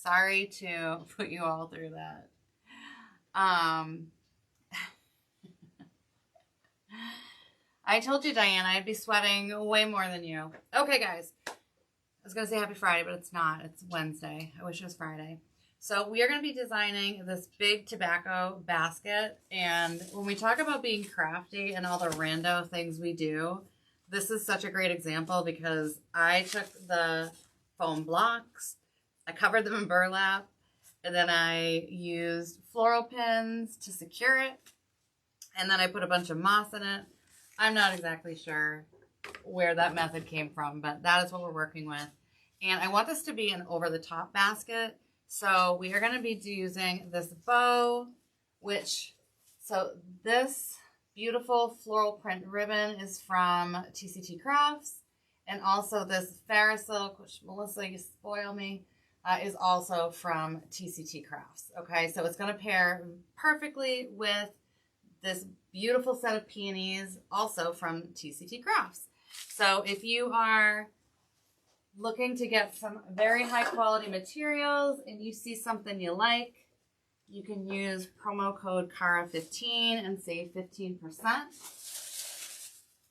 Sorry to put you all through that. I told you, Diana, I'd be sweating way more than you. Okay, guys. I was going to say happy Friday, but it's not. It's Wednesday. I wish it was Friday. So we are going to be designing this big tobacco basket. And when we talk about being crafty and all the rando things we do, this is such a great example because I took the foam blocks, I covered them in burlap, and then I used floral pins to secure it. And then I put a bunch of moss in it. I'm not exactly sure where that method came from, but that is what we're working with. And I want this to be an over-the-top basket. So we are going to be using this bow, so this beautiful floral print ribbon is from TCT Crafts. And also this Farrisilk, which Melissa, you spoil me, is also from TCT Crafts. Okay, so it's going to pair perfectly with this beautiful set of peonies, also from TCT Crafts. So if you are looking to get some very high quality materials and you see something you like, you can use promo code KARA15 and save 15%.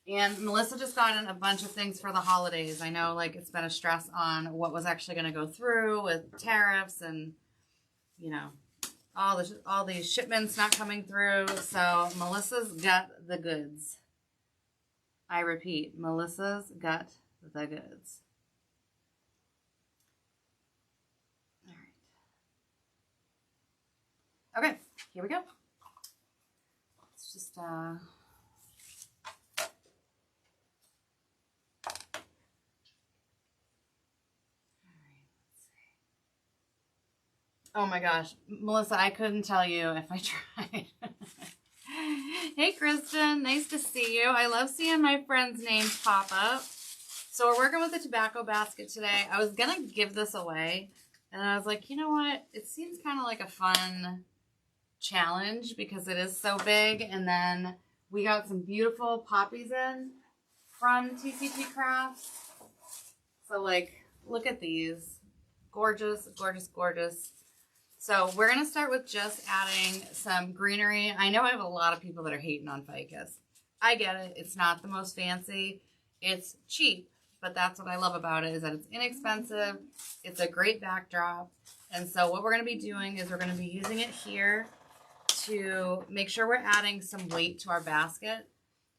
And Melissa just got in a bunch of things for the holidays. I know, like, it's been a stress on what was actually going to go through with tariffs and, you know, all these shipments not coming through. So Melissa's got the goods. I repeat, Melissa's got the goods. All right. Okay, here we go. Let's just oh my gosh, Melissa, I couldn't tell you if I tried. Hey, Kristen, nice to see you. I love seeing my friends' names pop up. So we're working with the tobacco basket today. I was going to give this away, and I was like, you know what? It seems kind of like a fun challenge because it is so big. And then we got some beautiful poppies in from TCT Crafts. So, like, look at these. Gorgeous, gorgeous, gorgeous. So we're going to start with just adding some greenery. I know I have a lot of people that are hating on ficus. I get it. It's not the most fancy. It's cheap, but that's what I love about it is that it's inexpensive. It's a great backdrop. And so what we're going to be doing is we're going to be using it here to make sure we're adding some weight to our basket.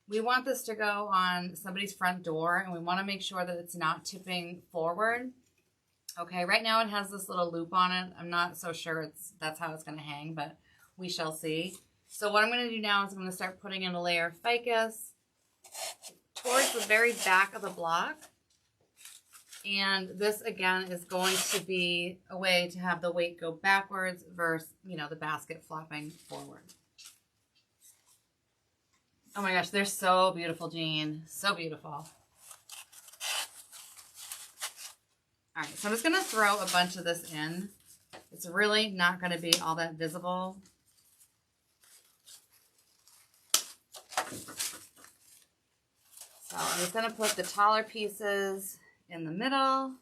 We want this to go on somebody's front door, and we want to make sure that it's not tipping forward. Okay, right now it has this little loop on it. I'm not so sure that's how it's going to hang, but we shall see. So what I'm going to do now is I'm going to start putting in a layer of ficus towards the very back of the block. And this, again, is going to be a way to have the weight go backwards versus, you know, the basket flopping forward. Oh my gosh, they're so beautiful, Jean. So beautiful. All right, so I'm just going to throw a bunch of this in. It's really not going to be all that visible. So I'm just going to put the taller pieces in the middle.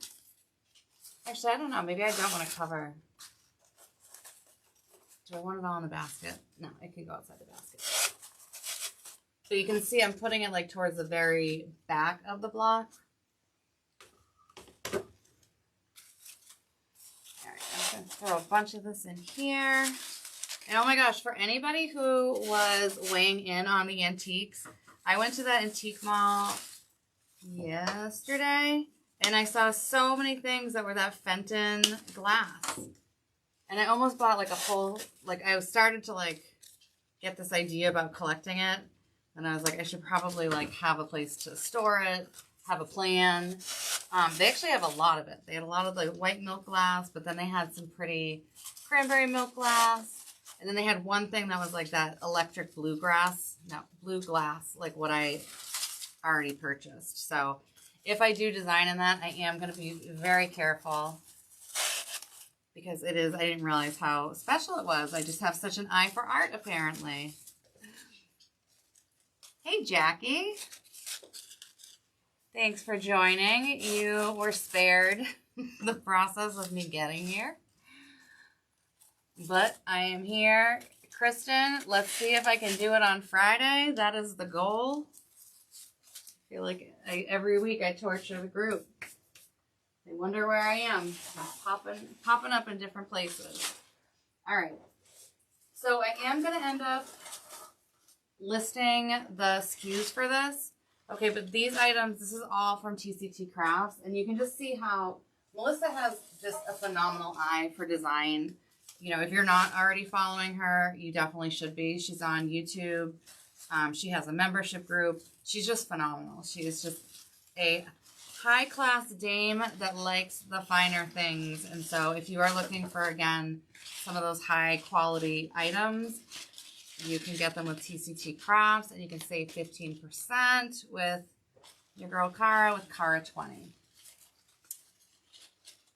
Actually, I don't know. Maybe I don't want to cover. Do I want it all in the basket? No, it can go outside the basket. So you can see I'm putting it like towards the very back of the block. Throw a bunch of this in here. And oh my gosh, for anybody who was weighing in on the antiques, I went to that antique mall yesterday and I saw so many things that were that Fenton glass. And I almost bought like a whole, like I started to like get this idea about collecting it. And I was like, I should probably like have a place to store it, have a plan. They actually have a lot of it. They had a lot of the white milk glass, but then they had some pretty cranberry milk glass. And then they had one thing that was like that electric blue glass, like what I already purchased. So if I do design in that, I am going to be very careful because it is, I didn't realize how special it was. I just have such an eye for art, apparently. Hey, Jackie. Thanks for joining. You were spared the process of me getting here. But I am here. Kristen, let's see if I can do it on Friday. That is the goal. I feel like every week I torture the group. They wonder where I am. I'm popping up in different places. All right. So I am going to end up listing the SKUs for this. Okay, but these items, this is all from TCT Crafts. And you can just see how Melissa has just a phenomenal eye for design. You know, if you're not already following her, you definitely should be. She's on YouTube. She has a membership group. She's just phenomenal. She is just a high-class dame that likes the finer things. And so if you are looking for, again, some of those high-quality items, you can get them with TCT Crafts, and you can save 15% with your girl Cara with Cara 20.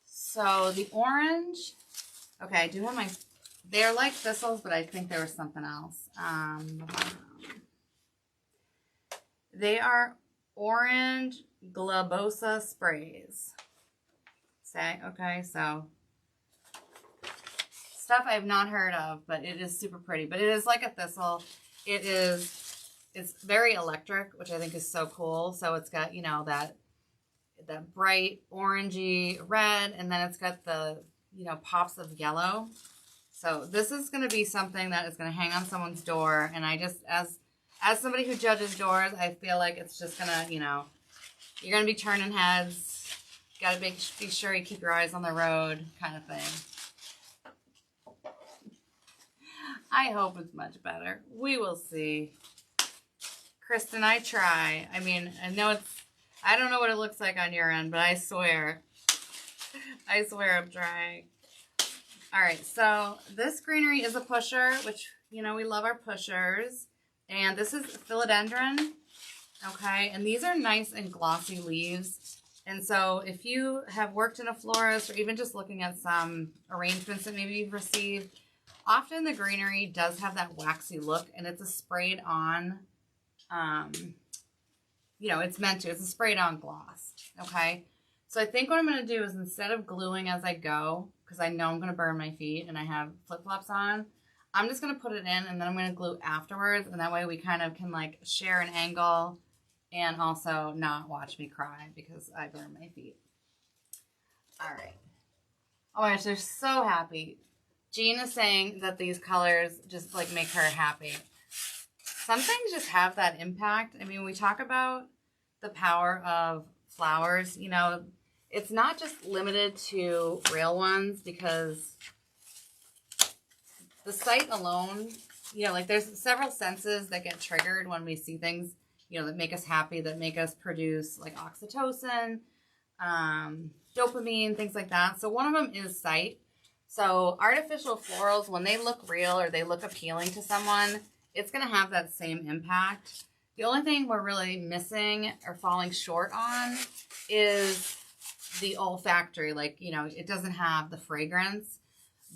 So the orange, okay, I do have my, they're like thistles, but I think there was something else. They are orange Globosa sprays. Okay, so stuff I've not heard of, but it is super pretty. But it is like a thistle. It's very electric, which I think is so cool. So it's got, you know, that bright orangey red, and then it's got the, you know, pops of yellow. So this is going to be something that is going to hang on someone's door. And I just, as somebody who judges doors, I feel like it's just going to, you know, you're going to be turning heads. Got to be sure you keep your eyes on the road kind of thing. I hope it's much better. We will see. Kristen, I try. I mean, I know I don't know what it looks like on your end, but I swear I'm trying. All right, so this greenery is a pusher, which, you know, we love our pushers. And this is philodendron, okay? And these are nice and glossy leaves. And so if you have worked in a florist, or even just looking at some arrangements that maybe you've received, often the greenery does have that waxy look, and it's a sprayed on, you know, it's meant to. It's a sprayed on gloss, okay? So I think what I'm going to do is, instead of gluing as I go, because I know I'm going to burn my feet and I have flip-flops on, I'm just going to put it in, and then I'm going to glue afterwards, and that way we kind of can, like, share an angle and also not watch me cry because I burn my feet. All right. Oh my gosh, they're so happy. Jean is saying that these colors just, like, make her happy. Some things just have that impact. I mean, we talk about the power of flowers. You know, it's not just limited to real ones, because the sight alone, you know, like, there's several senses that get triggered when we see things, you know, that make us happy, that make us produce, like, oxytocin, dopamine, things like that. So one of them is sight. So artificial florals, when they look real or they look appealing to someone, it's going to have that same impact. The only thing we're really missing or falling short on is the olfactory. Like, you know, it doesn't have the fragrance,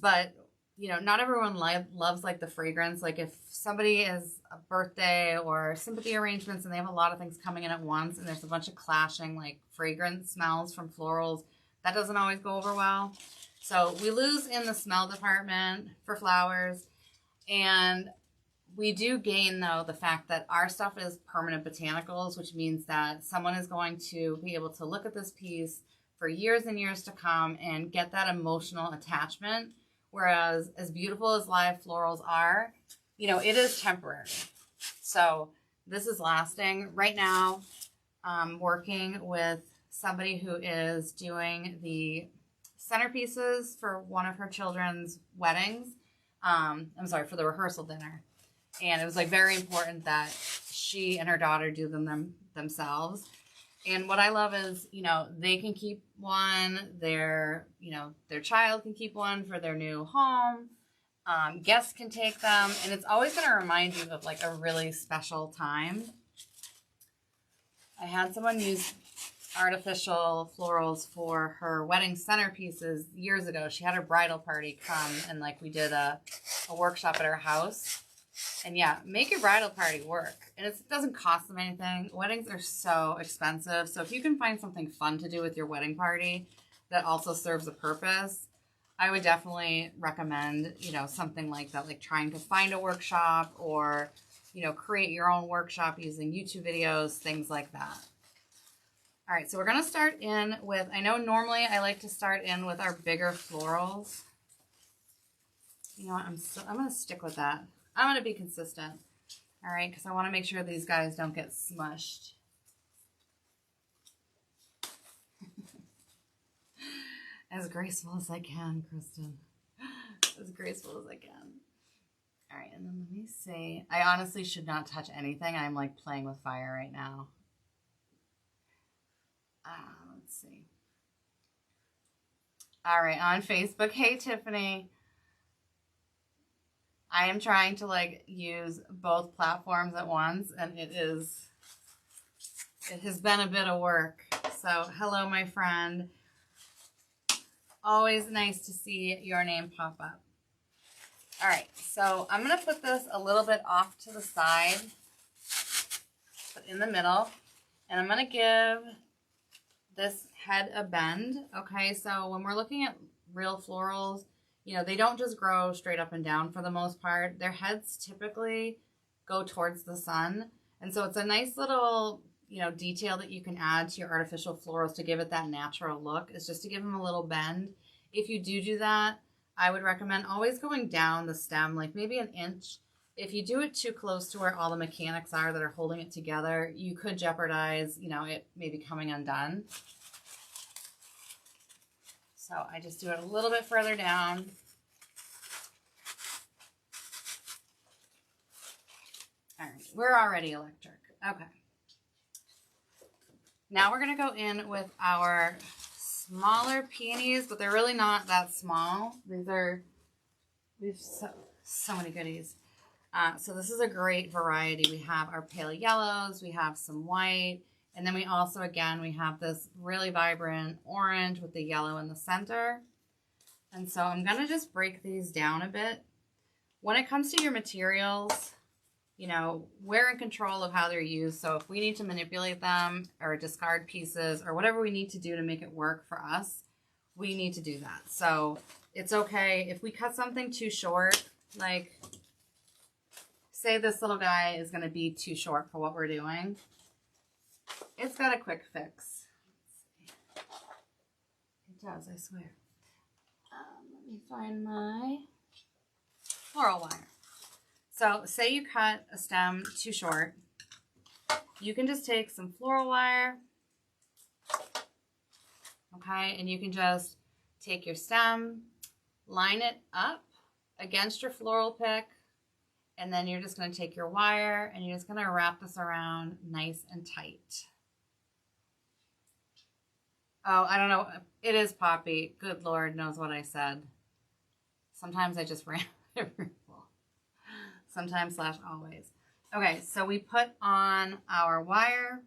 but, you know, not everyone loves, like, the fragrance. Like, if somebody is a birthday or sympathy arrangements and they have a lot of things coming in at once, and there's a bunch of clashing, like, fragrance smells from florals, that doesn't always go over well. So we lose in the smell department for flowers, and we do gain, though, the fact that our stuff is permanent botanicals, which means that someone is going to be able to look at this piece for years and years to come and get that emotional attachment. Whereas, as beautiful as live florals are, you know, it is temporary. So this is lasting. Right now, I'm working with somebody who is doing the centerpieces for one of her children's weddings. I'm sorry, for the rehearsal dinner. And it was, like, very important that she and her daughter do them themselves. And what I love is, you know, they can keep one, their child can keep one for their new home. Guests can take them, and it's always going to remind you of, like, a really special time. I had someone use artificial florals for her wedding centerpieces years ago. She had her bridal party come, and, like, we did a workshop at her house. And yeah, make your bridal party work. And it doesn't cost them anything. Weddings are so expensive. So if you can find something fun to do with your wedding party that also serves a purpose, I would definitely recommend, you know, something like that, like trying to find a workshop or, you know, create your own workshop using YouTube videos, things like that. All right, so we're going to start in with, I know normally I like to start in with our bigger florals. You know what, I'm going to stick with that. I'm going to be consistent. All right, because I want to make sure these guys don't get smushed. As graceful as I can, Kristen. As graceful as I can. All right, and then let me see. I honestly should not touch anything. I'm like playing with fire right now. Let's see. All right, on Facebook. Hey, Tiffany. I am trying to like use both platforms at once, and it has been a bit of work. So, hello, my friend. Always nice to see your name pop up. All right, so I'm going to put this a little bit off to the side, but in the middle, and I'm going to give this head a bend. Okay, so when we're looking at real florals, you know, they don't just grow straight up and down for the most part. Their heads typically go towards the sun, and so it's a nice little, you know, detail that you can add to your artificial florals to give it that natural look, is just to give them a little bend. If you do that, I would recommend always going down the stem, like maybe an inch. If you do it too close to where all the mechanics are that are holding it together, you could jeopardize, you know, it maybe coming undone. So I just do it a little bit further down. All right, we're already electric. Okay. Now we're going to go in with our smaller peonies, but they're really not that small. We have so many goodies. So this is a great variety. We have our pale yellows, we have some white, and then we also, again, we have this really vibrant orange with the yellow in the center. And so I'm going to just break these down a bit. When it comes to your materials, you know, we're in control of how they're used. So if we need to manipulate them or discard pieces or whatever we need to do to make it work for us, we need to do that. So it's okay if we cut something too short, like say this little guy is going to be too short for what we're doing. It's got a quick fix. It does, I swear. Let me find my floral wire. So say you cut a stem too short, you can just take some floral wire, okay, and you can just take your stem, line it up against your floral pick, and then you're just going to take your wire and you're just going to wrap this around nice and tight. Oh, I don't know. It is Poppy. Good Lord knows what I said. Sometimes I just ran it. Sometimes / always. Okay, so we put on our wire,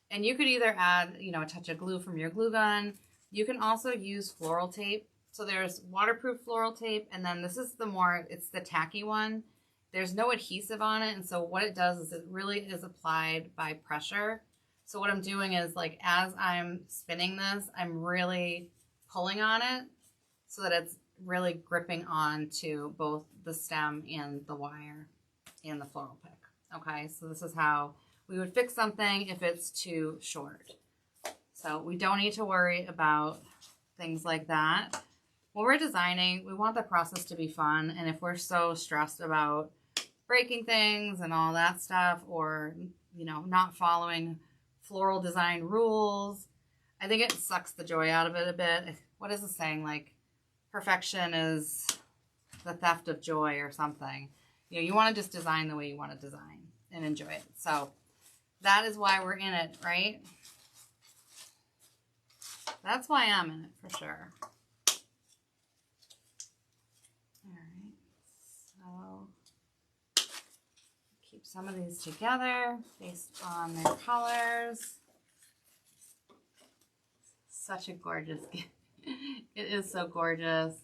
and you could either add, you know, a touch of glue from your glue gun. You can also use floral tape. So there's waterproof floral tape, and then this is it's the tacky one. There's no adhesive on it, and so what it does is it really is applied by pressure. So what I'm doing is, like, as I'm spinning this, I'm really pulling on it so that it's really gripping on to both the stem and the wire and the floral pick. Okay, so this is how we would fix something if it's too short. So we don't need to worry about things like that. When we're designing, we want the process to be fun, and if we're so stressed about breaking things and all that stuff, or, you know, not following floral design rules, I think it sucks the joy out of it a bit. What is the saying? Like, perfection is the theft of joy or something. You know, you want to just design the way you want to design and enjoy it. So that is why we're in it, right? That's why I'm in it for sure. All right, so keep some of these together based on their colors. Such a gorgeous gift. It is so gorgeous.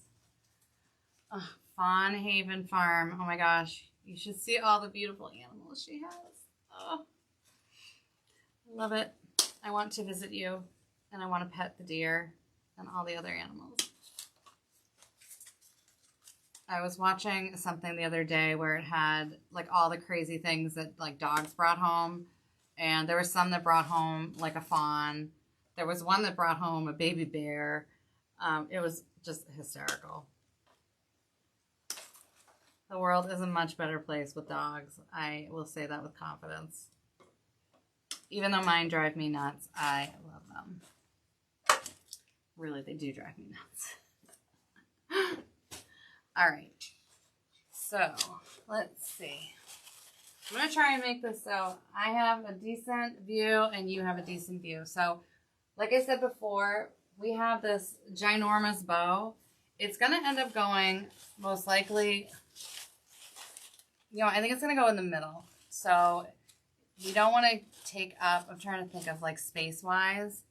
Oh, Fawn Haven Farm. Oh my gosh. You should see all the beautiful animals she has. Oh, I love it. I want to visit you, and I want to pet the deer and all the other animals. I was watching something the other day where it had like all the crazy things that like dogs brought home. And there were some that brought home like a fawn. There was one that brought home a baby bear. It was just hysterical. The world is a much better place with dogs. I will say that with confidence. Even though mine drive me nuts, I love them. Really, they do drive me nuts. All right. So, let's see. I'm going to try and make this so I have a decent view and you have a decent view. So, like I said before, we have this ginormous bow. It's going to end up going most likely, you know, I think it's going to go in the middle. So, you don't want to take up, I'm trying to think of like space-wise.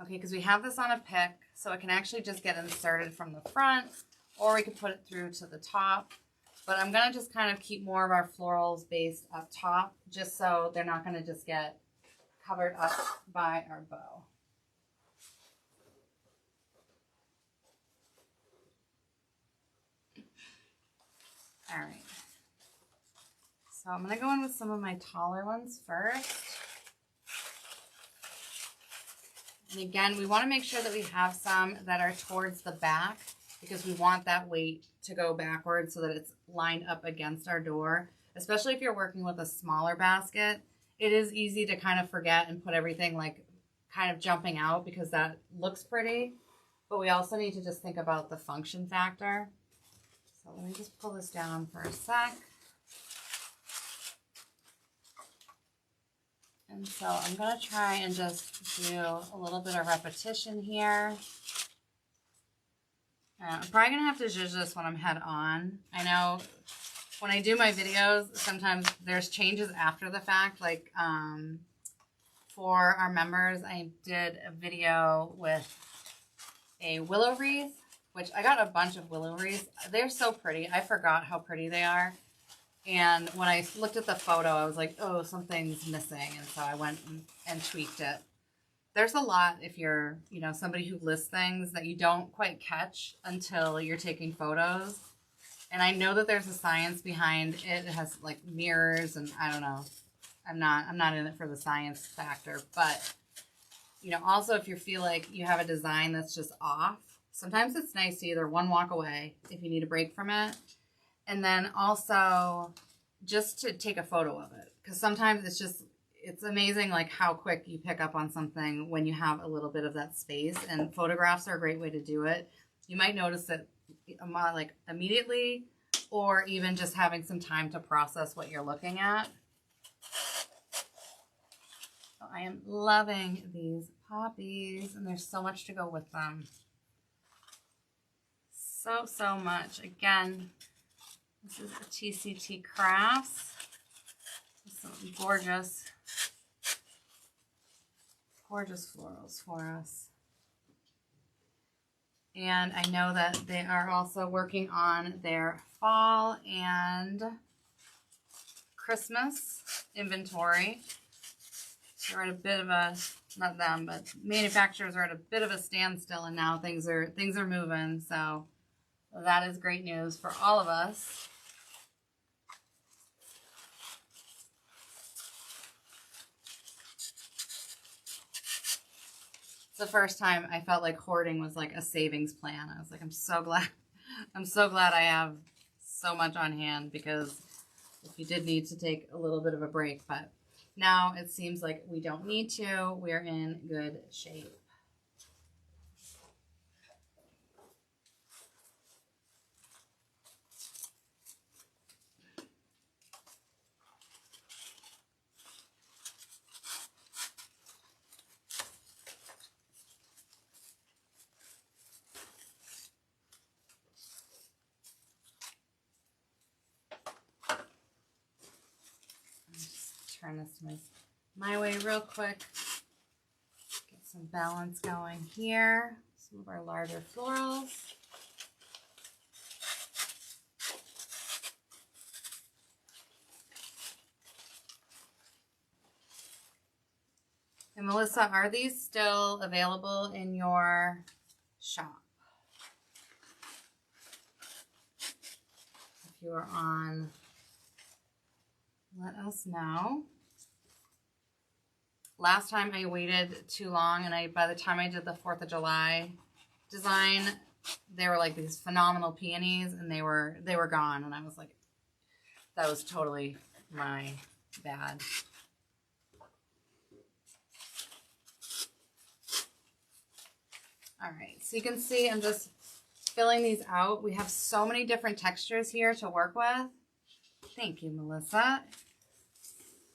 Okay, because we have this on a pick, so it can actually just get inserted from the front, or we could put it through to the top. But I'm going to just kind of keep more of our florals based up top, just so they're not going to just get covered up by our bow. All right. So I'm going to go in with some of my taller ones first. And again, we want to make sure that we have some that are towards the back because we want that weight to go backwards so that it's lined up against our door. Especially if you're working with a smaller basket, it is easy to kind of forget and put everything like kind of jumping out because that looks pretty. But we also need to just think about the function factor. So let me just pull this down for a sec. And so I'm going to try and just do a little bit of repetition here. I'm probably going to have to zhuzh this when I'm head on. I know when I do my videos, sometimes there's changes after the fact. Like for our members, I did a video with a willow wreath, which I got a bunch of willow wreaths. They're so pretty. I forgot how pretty they are. And when I looked at the photo, I was like, oh, something's missing. And so I went and tweaked it. There's a lot if you're, you know, somebody who lists things that you don't quite catch until you're taking photos. And I know that there's a science behind it. It has like mirrors and I don't know. I'm not in it for the science factor. But, you know, also if you feel like you have a design that's just off, sometimes it's nice to either one, walk away if you need a break from it. And then also just to take a photo of it. Because sometimes it's amazing like how quick you pick up on something when you have a little bit of that space. And photographs are a great way to do it. You might notice it like immediately or even just having some time to process what you're looking at. So I am loving these poppies and there's so much to go with them. So much. Again, this is a TCT Crafts. Some gorgeous florals for us. And I know that they are also working on their fall and Christmas inventory. They're at a bit of a, not them, but manufacturers are at a bit of a standstill and now things are moving. So that is great news for all of us. It's the first time I felt like hoarding was like a savings plan. I was like, I'm so glad I have so much on hand because if you did need to take a little bit of a break, but now it seems like we don't need to. We're in good shape. Turn this to my way real quick. Get some balance going here. Some of our larger florals. And Melissa, are these still available in your shop? you are on, let us know. Last time I waited too long, and by the time I did the 4th of July design, they were like these phenomenal peonies, and they were gone, and I was like, that was totally my bad. All right, so you can see I'm just filling these out. We have so many different textures here to work with. Thank you, Melissa.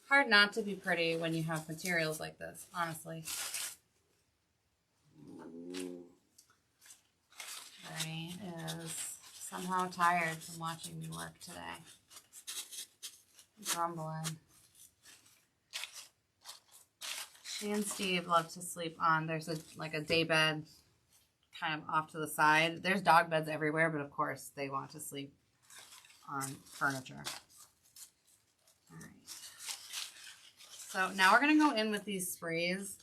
Hard not to be pretty when you have materials like this, honestly. Bernie is somehow tired from watching me work today. Grumbling. She and Steve love to sleep on. There's like a day bed kind of off to the side. There's dog beds everywhere, but of course they want to sleep on furniture. All right. So now we're going to go in with these sprays.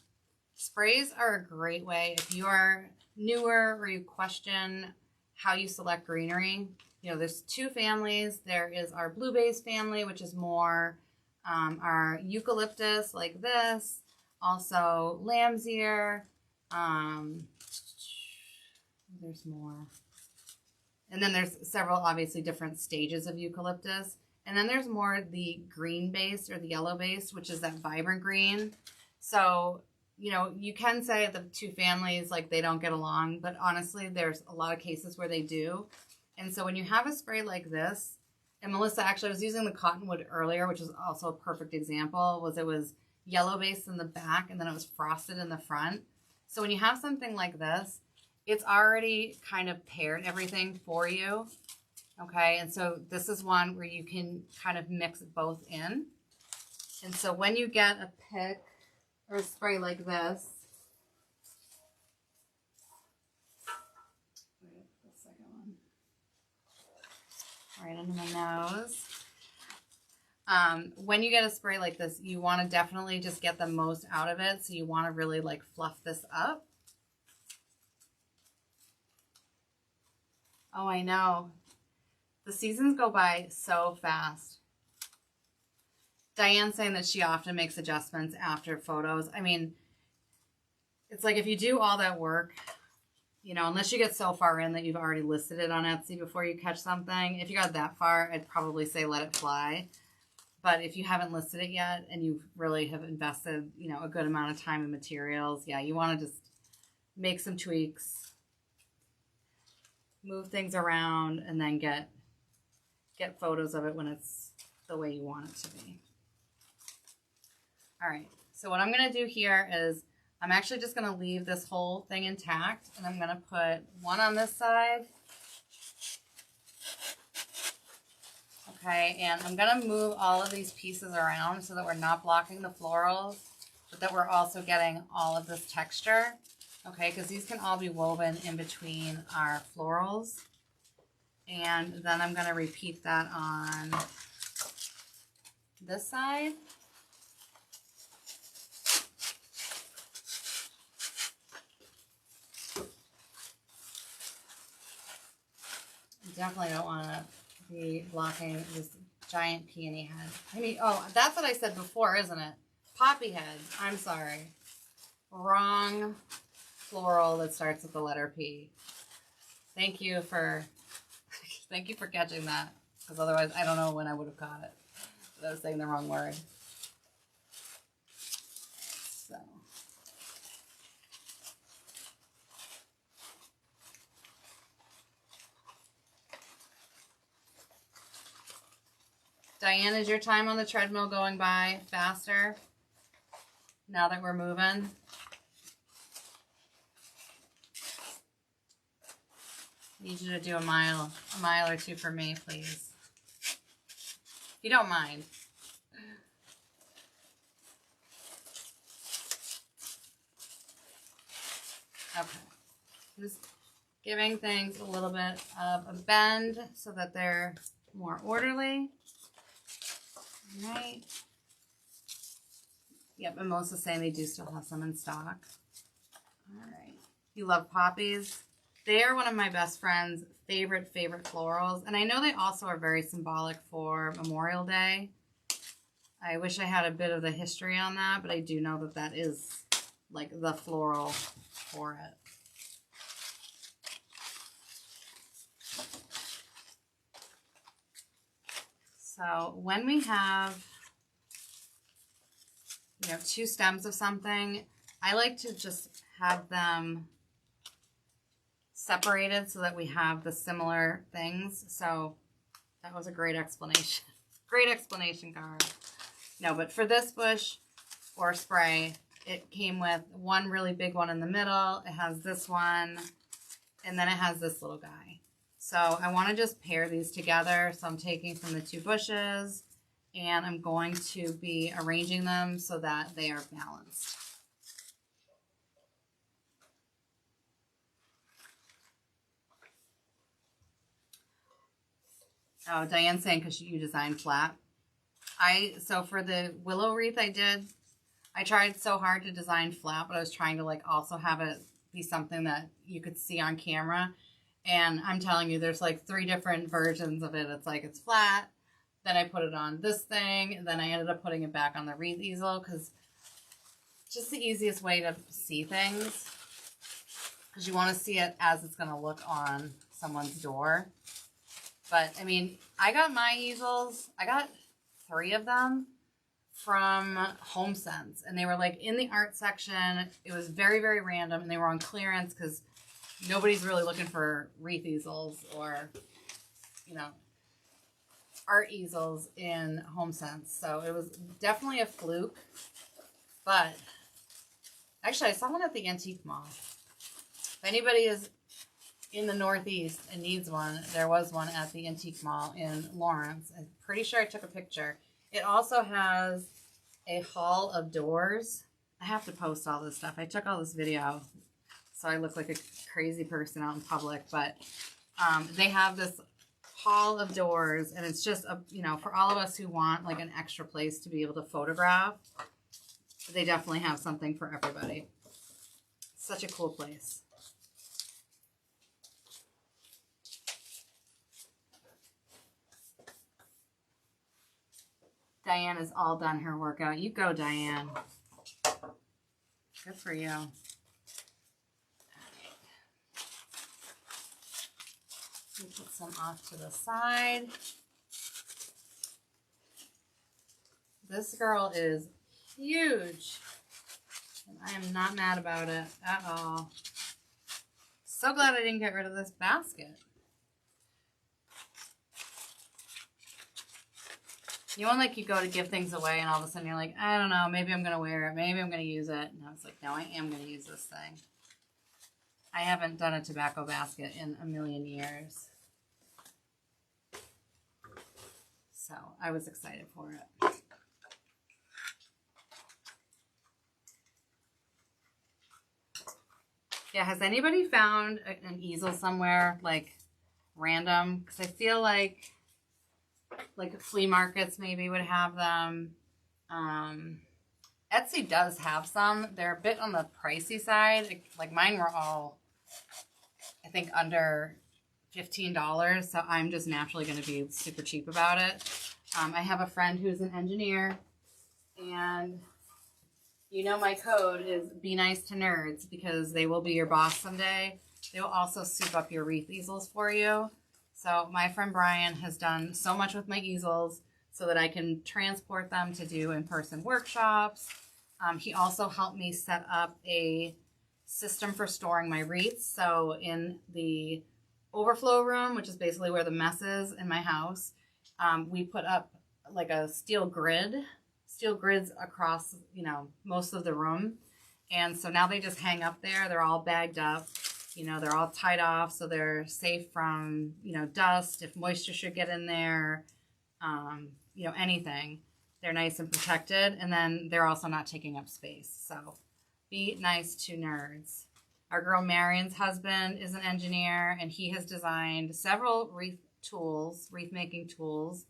Sprays are a great way if you are newer or you question how you select greenery. You know, there's 2 families. There is our blue base family, which is more our eucalyptus like this. Also lamb's ear. There's more. And then there's several obviously different stages of eucalyptus. And then there's more the green base or the yellow base, which is that vibrant green. So, you know, you can say the 2 families, like they don't get along, but honestly, there's a lot of cases where they do. And so when you have a spray like this, and Melissa, actually, I was using the cottonwood earlier, which is also a perfect example, it was yellow base in the back and then it was frosted in the front. So when you have something like this, it's already kind of paired everything for you. Okay, and so this is one where you can kind of mix both in. And so when you get a pick or a spray like this, the second one, right under my nose. When you get a spray like this, you want to definitely just get the most out of it. So you want to really like fluff this up. Oh, I know. The seasons go by so fast. Diane's saying that she often makes adjustments after photos. I mean, it's like if you do all that work, you know, unless you get so far in that you've already listed it on Etsy before you catch something. If you got that far, I'd probably say let it fly. But if you haven't listed it yet and you really have invested, you know, a good amount of time and materials, yeah, you want to just make some tweaks, move things around, and then get photos of it when it's the way you want it to be. All right, so what I'm going to do here is I'm actually just going to leave this whole thing intact, and I'm going to put one on this side. Okay, and I'm going to move all of these pieces around so that we're not blocking the florals, but that we're also getting all of this texture. Okay, because these can all be woven in between our florals. And then I'm going to repeat that on this side. Definitely don't want to be blocking this giant peony head. I mean, oh, that's what I said before, isn't it? Poppy head. I'm sorry. Wrong floral that starts with the letter P. Thank you for catching that, because otherwise I don't know when I would have caught it. But I was saying the wrong word. So. Diane, is your time on the treadmill going by faster now that we're moving? Need you to do a mile or two for me, please. If you don't mind. Okay. Just giving things a little bit of a bend so that they're more orderly. All right. Yep, and Melissa's saying they do still have some in stock. All right. You love poppies. They are one of my best friend's favorite florals. And I know they also are very symbolic for Memorial Day. I wish I had a bit of the history on that, but I do know that that is like the floral for it. So when we have, you know, 2 stems of something, I like to just have them separated so that we have the similar things. So that was a great explanation. Great explanation, Cara. No, but for this bush or spray, it came with one really big one in the middle. It has this one, and then it has this little guy. So I want to just pair these together. So I'm taking from the 2 bushes, and I'm going to be arranging them so that they are balanced. Oh, Diane's saying because you designed flat. So for the willow wreath I tried so hard to design flat, but I was trying to like also have it be something that you could see on camera. And I'm telling you, there's like 3 different versions of it. It's like it's flat, then I put it on this thing, and then I ended up putting it back on the wreath easel because it's just the easiest way to see things. Because you want to see it as it's going to look on someone's door. But I mean, I got my easels, I got 3 of them from HomeSense, and they were like in the art section. It was very, very random, and they were on clearance because nobody's really looking for wreath easels or, you know, art easels in HomeSense. So it was definitely a fluke. But actually, I saw one at the Antique Mall. If anybody is in the Northeast and needs one, there was one at the Antique Mall in Lawrence. I'm pretty sure I took a picture. It also has a hall of doors. I have to post all this stuff. I took all this video, so I look like a crazy person out in public. But they have this hall of doors, and it's just, you know, for all of us who want like an extra place to be able to photograph, they definitely have something for everybody. Such a cool place. Diane is all done her workout. You go, Diane. Good for you. We'll put some off to the side. This girl is huge. And I am not mad about it at all. So glad I didn't get rid of this basket. You know, like you go to give things away and all of a sudden you're like, I don't know, maybe I'm going to wear it. Maybe I'm going to use it. And I was like, no, I am going to use this thing. I haven't done a tobacco basket in a million years. So I was excited for it. Yeah, has anybody found an easel somewhere, like, random? Because I feel like flea markets maybe would have them. Etsy does have some. They're a bit on the pricey side. Like mine were all, I think, under $15. So I'm just naturally going to be super cheap about it. I have a friend who's an engineer, and you know my code is be nice to nerds because they will be your boss someday. They will also soup up your wreath easels for you. So my friend Brian has done so much with my easels so that I can transport them to do in-person workshops. He also helped me set up a system for storing my wreaths. So in the overflow room, which is basically where the mess is in my house, we put up like a steel grids across, you know, most of the room. And so now they just hang up there. They're all bagged up. You know, they're all tied off so they're safe from, you know, dust, if moisture should get in there, you know, anything. They're nice and protected, and then they're also not taking up space. So be nice to nerds. Our girl Marion's husband is an engineer, and he has designed several wreath making tools.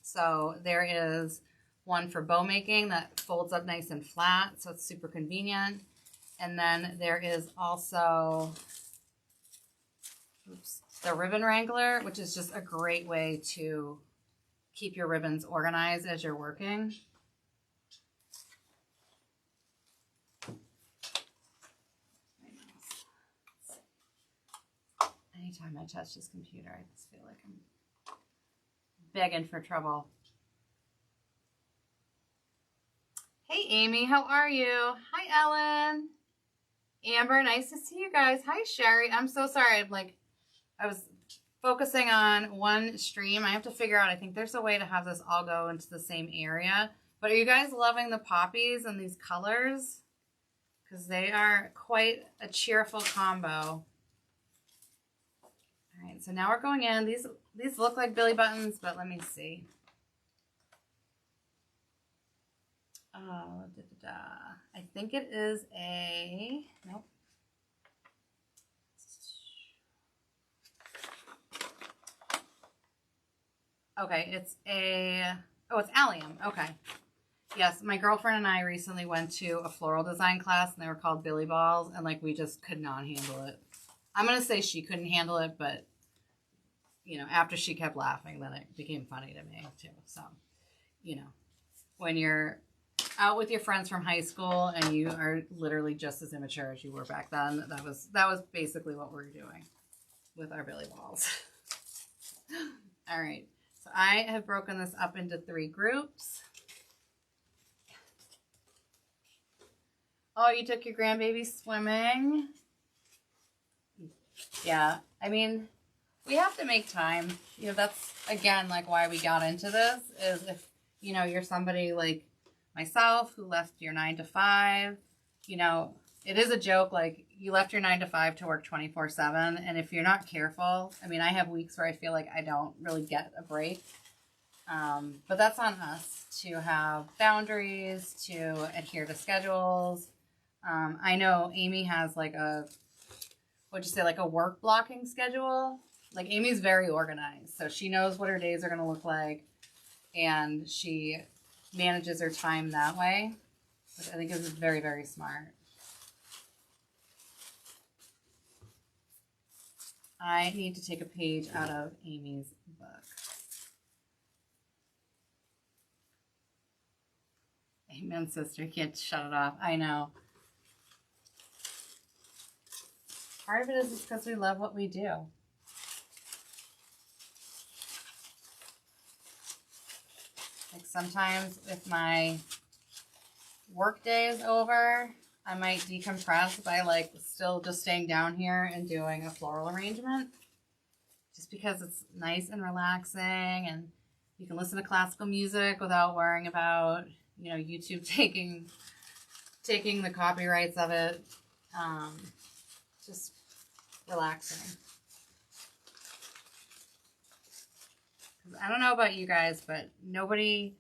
So there is one for bow making that folds up nice and flat, so it's super convenient. And then there is also oops, the ribbon wrangler, which is just a great way to keep your ribbons organized as you're working. Anytime I touch this computer, I just feel like I'm begging for trouble. Hey, Amy, how are you? Hi, Ellen. Amber, nice to see you guys. Hi, Sherry. I'm so sorry. I was focusing on one stream. I have to figure out, I think there's a way to have this all go into the same area. But are you guys loving the poppies and these colors? Because they are quite a cheerful combo. All right, so now we're going in. These look like Billy buttons, but let me see. Oh, I think it is a, nope. Okay, it's a, oh, it's Allium. Okay. Yes, my girlfriend and I recently went to a floral design class, and they were called Billy Balls, and like we just could not handle it. I'm going to say she couldn't handle it, but, you know, after she kept laughing, then it became funny to me too. So, you know, when you're out with your friends from high school and you are literally just as immature as you were back then, that was basically what we were doing with our Billy Balls. All right, so I have broken this up into 3 groups. Oh, you took your grandbaby swimming? Yeah, I mean, we have to make time. You know, that's, again, like why we got into this, is if, you know, you're somebody like myself who left your 9 to 5, you know, it is a joke, like you left your 9 to 5 to work 24/7. And if you're not careful, I mean, I have weeks where I feel like I don't really get a break. But that's on us to have boundaries, to adhere to schedules. I know Amy has like what'd you say, like a work blocking schedule. Like Amy's very organized, so she knows what her days are going to look like, and she manages her time that way, which I think is very, very smart. I need to take a page out of Amy's book. Amen, sister. You can't shut it off. I know. Part of it is because we love what we do. Like sometimes if my work day is over, I might decompress by like still just staying down here and doing a floral arrangement. Just because it's nice and relaxing, and you can listen to classical music without worrying about, you know, YouTube taking the copyrights of it. Just relaxing. I don't know about you guys, but nobody,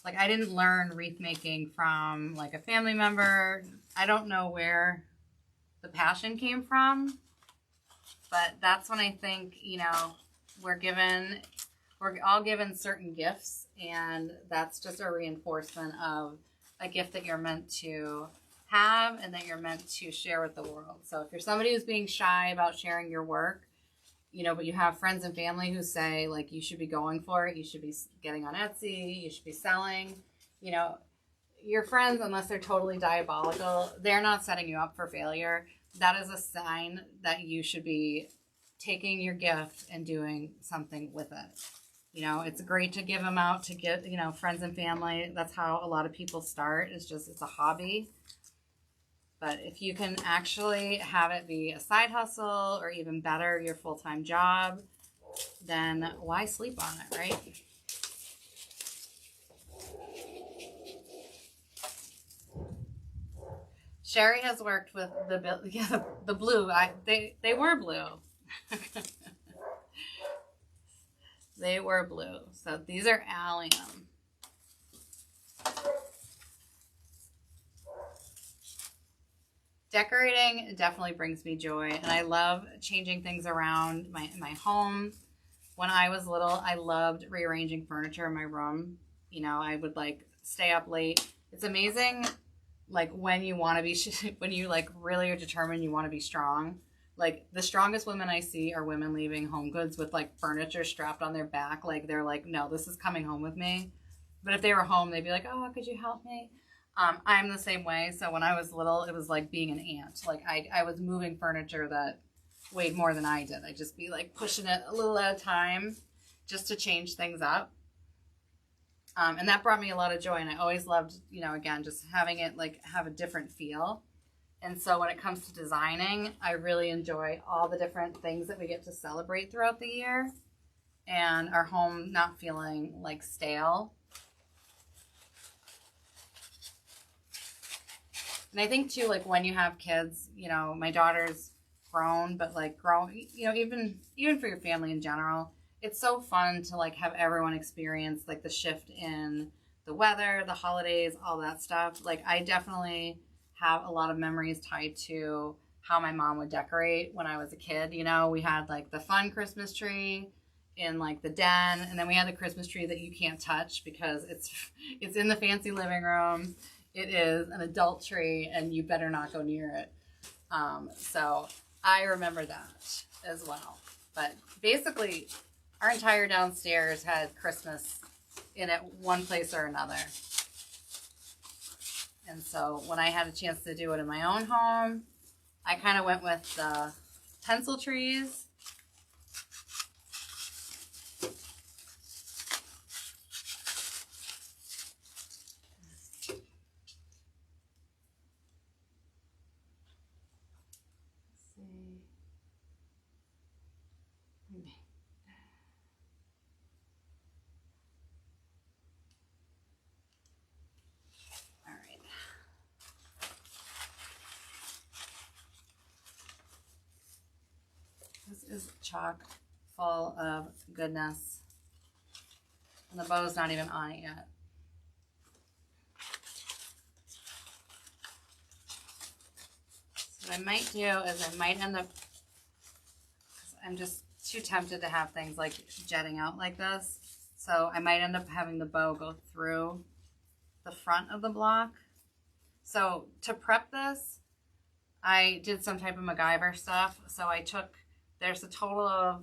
like I didn't learn wreath making from like a family member. I don't know where the passion came from, but that's when I think, you know, we're all given certain gifts, and that's just a reinforcement of a gift that you're meant to have and that you're meant to share with the world. So if you're somebody who's being shy about sharing your work, you know, but you have friends and family who say, like, you should be going for it. You should be getting on Etsy. You should be selling. You know, your friends, unless they're totally diabolical, they're not setting you up for failure. That is a sign that you should be taking your gift and doing something with it. You know, it's great to give them out to get, you know, friends and family. That's how a lot of people start. It's a hobby. But if you can actually have it be a side hustle, or even better, your full-time job, then why sleep on it, right? Sherry has worked with the blue. They were blue. They were blue. So these are Allium. Decorating definitely brings me joy, and I love changing things around my home. When I was little, I loved rearranging furniture in my room. You know, I would like stay up late. It's amazing, like when you want to be, when you like really are determined you want to be strong, Like, the strongest women I see are women leaving Home Goods with, like, furniture strapped on their back. Like, they're like, no, this is coming home with me. But if they were home, they'd be like, oh, could you help me? I'm the same way. So when I was little, it was like being an ant. Like, I was moving furniture that weighed more than I did. I'd just be, like, pushing it a little at a time just to change things up. And that brought me a lot of joy. And I always loved, you know, again, just having it, like, have a different feel. And so when it comes to designing, I really enjoy all the different things that we get to celebrate throughout the year, and our home not feeling like stale. And I think too, like, when you have kids, you know, my daughter's grown, but like grown, you know, even for your family in general, it's so fun to like have everyone experience like the shift in the weather, the holidays, all that stuff. Like, I definitely have a lot of memories tied to how my mom would decorate when I was a kid. You know, we had like the fun Christmas tree in like the den, and then we had the Christmas tree that you can't touch because it's in the fancy living room. It is an adult tree and you better not go near it. So I remember that as well. But basically our entire downstairs had Christmas in it one place or another. And so when I had a chance to do it in my own home, I kind of went with the pencil trees. This is chock full of goodness. And the bow's not even on it yet. So what I might do is I might end up, because I'm just too tempted to have things like jetting out like this. So I might end up having the bow go through the front of the block. So to prep this, I did some type of MacGyver stuff. So I took, there's a total of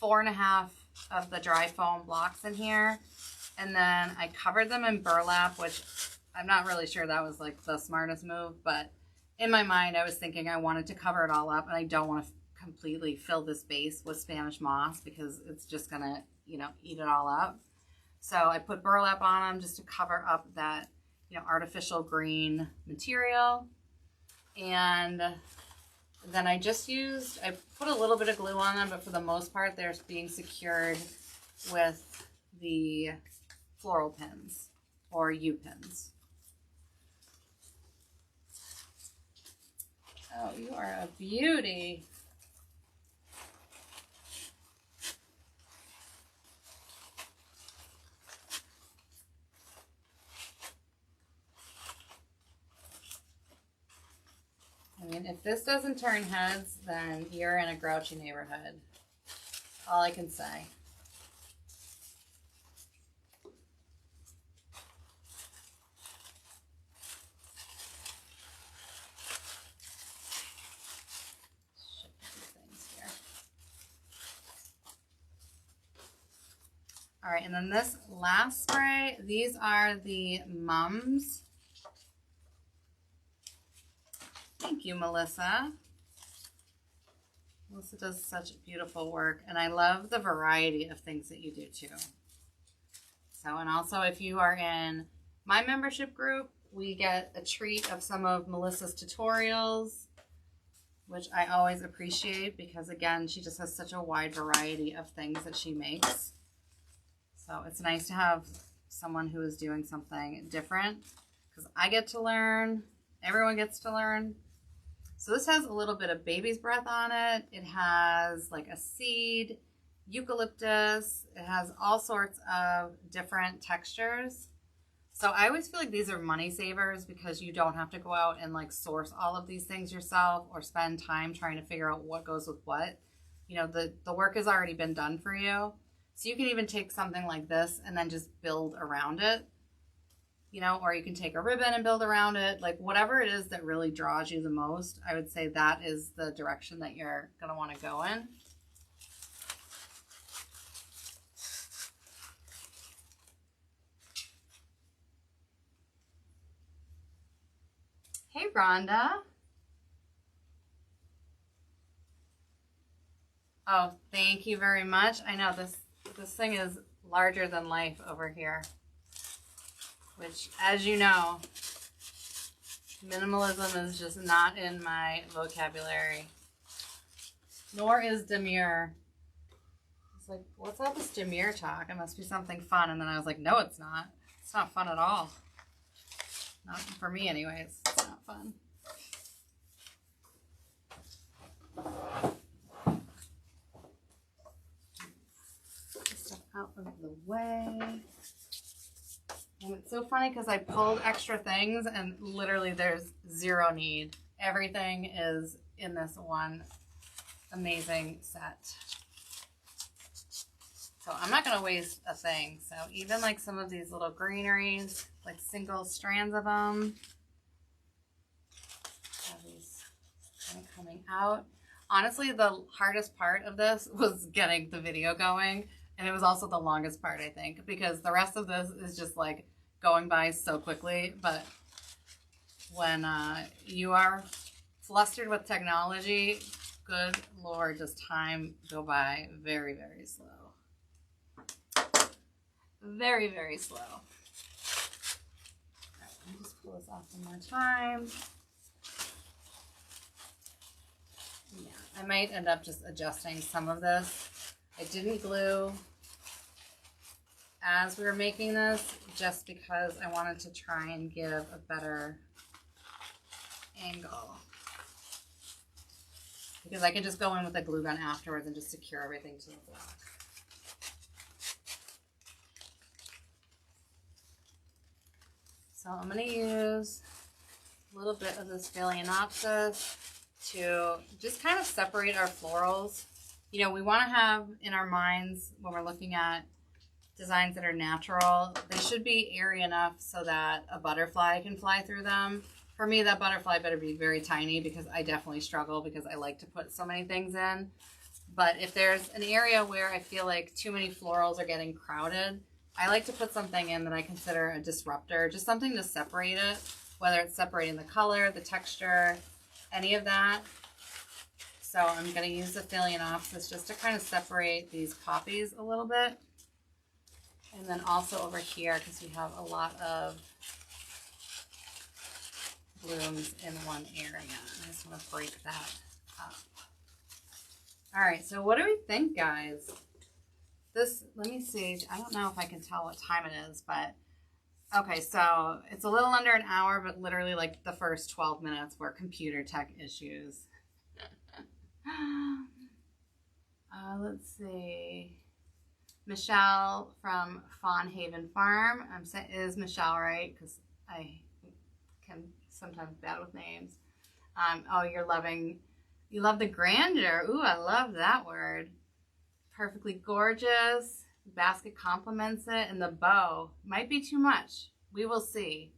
4.5 of the dry foam blocks in here. And then I covered them in burlap, which I'm not really sure that was like the smartest move, but in my mind, I was thinking I wanted to cover it all up, and I don't want to completely fill this base with Spanish moss because it's just gonna, you know, eat it all up. So I put burlap on them just to cover up that, you know, artificial green material. And then I just used, I put a little bit of glue on them, but for the most part, they're being secured with the floral pins or U-pins. Oh, you are a beauty. I mean, if this doesn't turn heads, then you're in a grouchy neighborhood. All I can say. All right, and then this last spray, these are the Mums. Thank you, Melissa. Melissa does such beautiful work, and I love the variety of things that you do too. So, and also if you are in my membership group, we get a treat of some of Melissa's tutorials, which I always appreciate because, again, she just has such a wide variety of things that she makes. So it's nice to have someone who is doing something different because I get to learn, everyone gets to learn. So this has a little bit of baby's breath on it. It has like a seed, eucalyptus. It has all sorts of different textures. So I always feel like these are money savers because you don't have to go out and like source all of these things yourself or spend time trying to figure out what goes with what. You know, the work has already been done for you. So you can even take something like this and then just build around it. you know, or you can take a ribbon and build around it. Like whatever it is that really draws you the most, I would say that is the direction that you're going to want to go in. Hey, Rhonda. Oh, thank you very much. I know this thing is larger than life over here, which, as you know, minimalism is just not in my vocabulary. Nor is demure. It's like, what's all this demure talk? It must be something fun. And then I was like, no, it's not. It's not fun at all. Not for me anyways. It's not fun. Out of the way. And it's so funny because I pulled extra things and literally there's zero need. Everything is in this one amazing set. So I'm not going to waste a thing. So even like some of these little greeneries, like single strands of them, have these kind of coming out. Honestly, the hardest part of this was getting the video going. And it was also the longest part, I think, because the rest of this is just like going by so quickly. But when you are flustered with technology, good Lord, does time go by very, very slow. Very, very slow. All right, let me just pull this off one more time. Yeah, I might end up just adjusting some of this. I didn't glue as we were making this just because I wanted to try and give a better angle. Because I can just go in with a glue gun afterwards and just secure everything to the block. So I'm going to use a little bit of this Phalaenopsis to just kind of separate our florals. You know, we want to have in our minds when we're looking at designs that are natural, they should be airy enough so that a butterfly can fly through them. For me, that butterfly better be very tiny because I definitely struggle because I like to put so many things in. But if there's an area where I feel like too many florals are getting crowded, I like to put something in that I consider a disruptor, just something to separate it, whether it's separating the color, the texture, any of that. So I'm going to use the Phalaenopsis just to kind of separate these poppies a little bit. And then also over here, because we have a lot of blooms in one area. I just want to break that up. All right, so what do we think, guys? This, let me see. I don't know if I can tell what time it is, but okay, so it's a little under an hour, but literally like the first 12 minutes were computer tech issues. Let's see. Michelle from Fawn Haven Farm. Is Michelle right? Because I can sometimes bad with names. Oh, you love the grandeur. Ooh, I love that word. Perfectly gorgeous. The basket complements it, and the bow might be too much. We will see.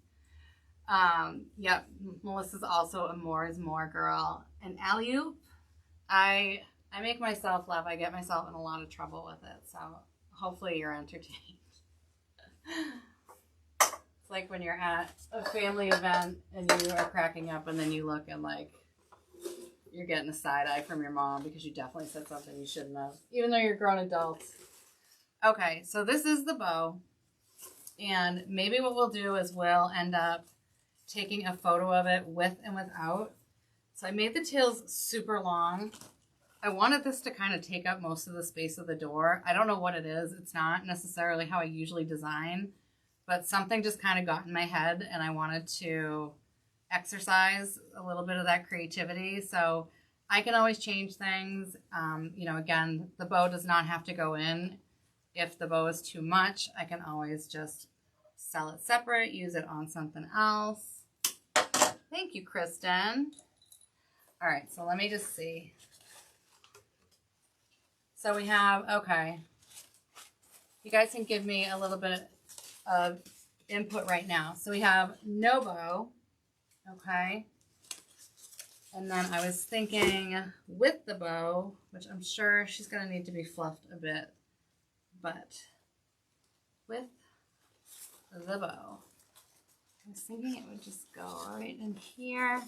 Yep, Melissa's also a more is more girl. And Allium, I make myself laugh. I get myself in a lot of trouble with it, so hopefully you're entertained. It's like when you're at a family event and you are cracking up and then you look and like you're getting a side eye from your mom because you definitely said something you shouldn't have, even though you're grown adults. Okay, so this is the bow. And maybe what we'll do is we'll end up taking a photo of it with and without. So I made the tails super long. I wanted this to kind of take up most of the space of the door. I don't know what it is. It's not necessarily how I usually design, but something just kind of got in my head and I wanted to exercise a little bit of that creativity. So I can always change things. You know, again, the bow does not have to go in. If the bow is too much, I can always just sell it separate, use it on something else. Thank you, Kristen. All right, so let me just see. So we have, okay. You guys can give me a little bit of input right now. So we have no bow, okay? And then I was thinking with the bow, which I'm sure she's going to need to be fluffed a bit, but with the bow, I was thinking it would just go right in here.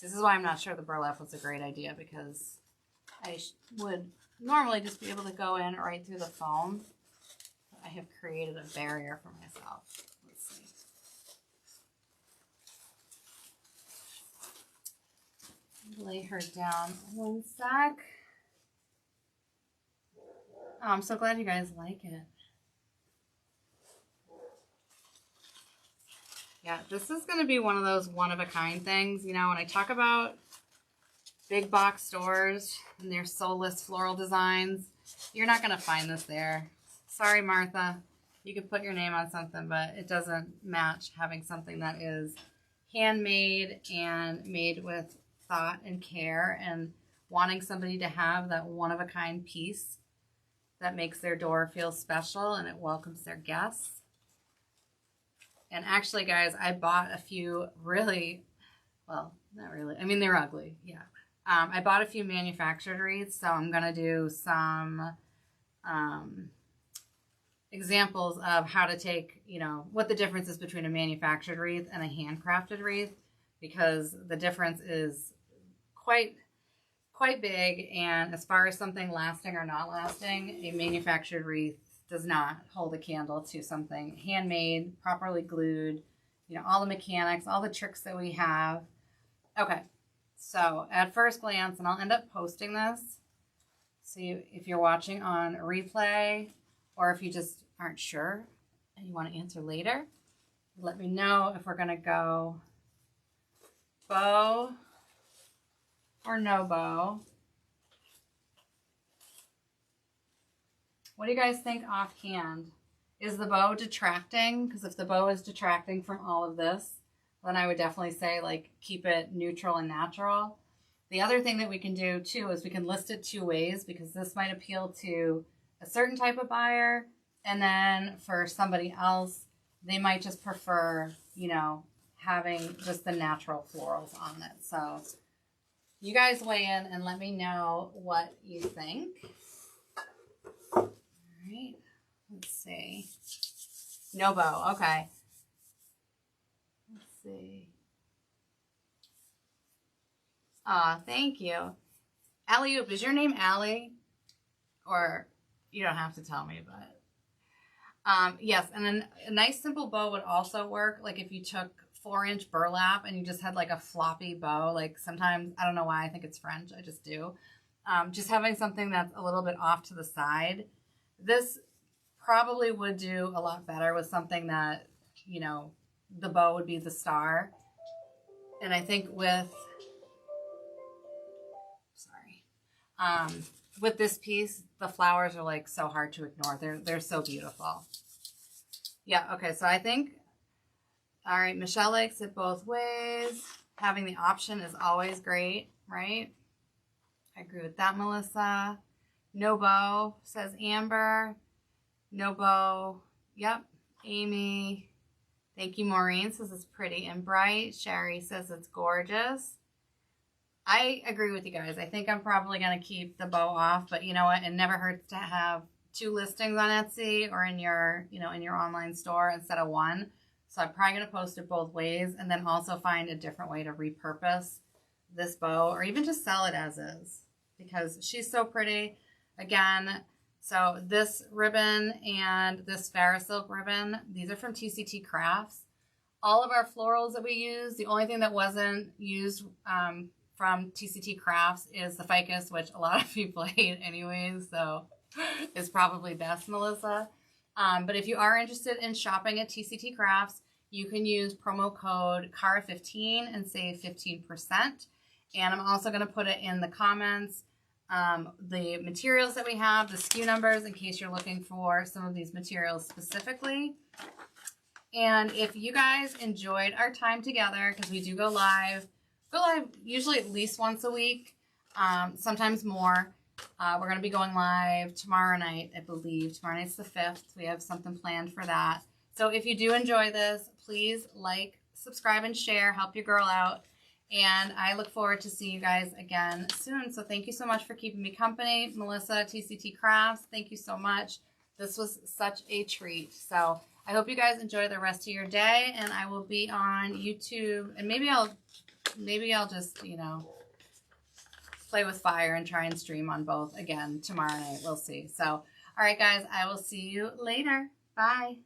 This is why I'm not sure the burlap was a great idea, because I would normally just be able to go in right through the foam. I have created a barrier for myself. Let's see. Lay her down one sec. Oh, I'm so glad you guys like it. Yeah, this is going to be one of those one-of-a-kind things. You know, when I talk about big box stores and their soulless floral designs, you're not going to find this there. Sorry, Martha. You could put your name on something, but it doesn't match having something that is handmade and made with thought and care, and wanting somebody to have that one-of-a-kind piece that makes their door feel special and it welcomes their guests. And actually, guys, I bought a few really, well, not really. I mean, they're ugly. Yeah. I bought a few manufactured wreaths, so I'm going to do some examples of how to take, you know, what the difference is between a manufactured wreath and a handcrafted wreath, because the difference is quite big. And as far as something lasting or not lasting, a manufactured wreath does not hold a candle to something handmade, properly glued, you know, all the mechanics, all the tricks that we have. Okay, so at first glance, and I'll end up posting this, so if you're watching on a replay, or if you just aren't sure and you want to answer later, let me know if we're going to go bow or no bow. What do you guys think offhand? Is the bow detracting? Because if the bow is detracting from all of this, then I would definitely say, like, keep it neutral and natural. The other thing that we can do too is we can list it two ways, because this might appeal to a certain type of buyer, and then for somebody else, they might just prefer, you know, having just the natural florals on it. So you guys weigh in and let me know what you think. All right, let's see. No bow, okay. Let's see. Aw, thank you. Allium, is your name Allie? Or you don't have to tell me, but yes, and then a nice simple bow would also work. Like if you took 4-inch burlap and you just had like a floppy bow, like sometimes, I don't know why I think it's French, I just do. Just having something that's a little bit off to the side. This probably would do a lot better with something that, you know, the bow would be the star. And I think with this piece, the flowers are like so hard to ignore. They're so beautiful. Yeah, okay, so I think, all right, Michelle likes it both ways. Having the option is always great, right? I agree with that, Melissa. No bow, says Amber. No bow, yep. Amy, thank you. Maureen says it's pretty and bright. Sherry says it's gorgeous. I agree with you guys. I think I'm probably going to keep the bow off, but you know what? It never hurts to have 2 listings on Etsy or in your, you know, in your online store instead of 1. So I'm probably going to post it both ways, and then also find a different way to repurpose this bow, or even just sell it as is, because she's so pretty. Again, so this ribbon and this Farrisilk ribbon, these are from TCT Crafts. All of our florals that we use, the only thing that wasn't used from TCT Crafts is the ficus, which a lot of people hate anyways, so it's probably best, Melissa. But if you are interested in shopping at TCT Crafts, you can use promo code CARA15 and save 15%. And I'm also going to put it in the comments, the materials that we have, the SKU numbers, in case you're looking for some of these materials specifically. And if you guys enjoyed our time together, because we do go live usually at least once a week, sometimes more. We're going to be going live tomorrow night, I believe. Tomorrow night's the 5th. We have something planned for that. So if you do enjoy this, please like, subscribe, and share. Help your girl out. And I look forward to seeing you guys again soon. So thank you so much for keeping me company. Melissa, TCT Crafts, thank you so much. This was such a treat. So I hope you guys enjoy the rest of your day. And I will be on YouTube. And maybe I'll just, you know, play with fire and try and stream on both again tomorrow night. We'll see. So, all right, guys, I will see you later. Bye.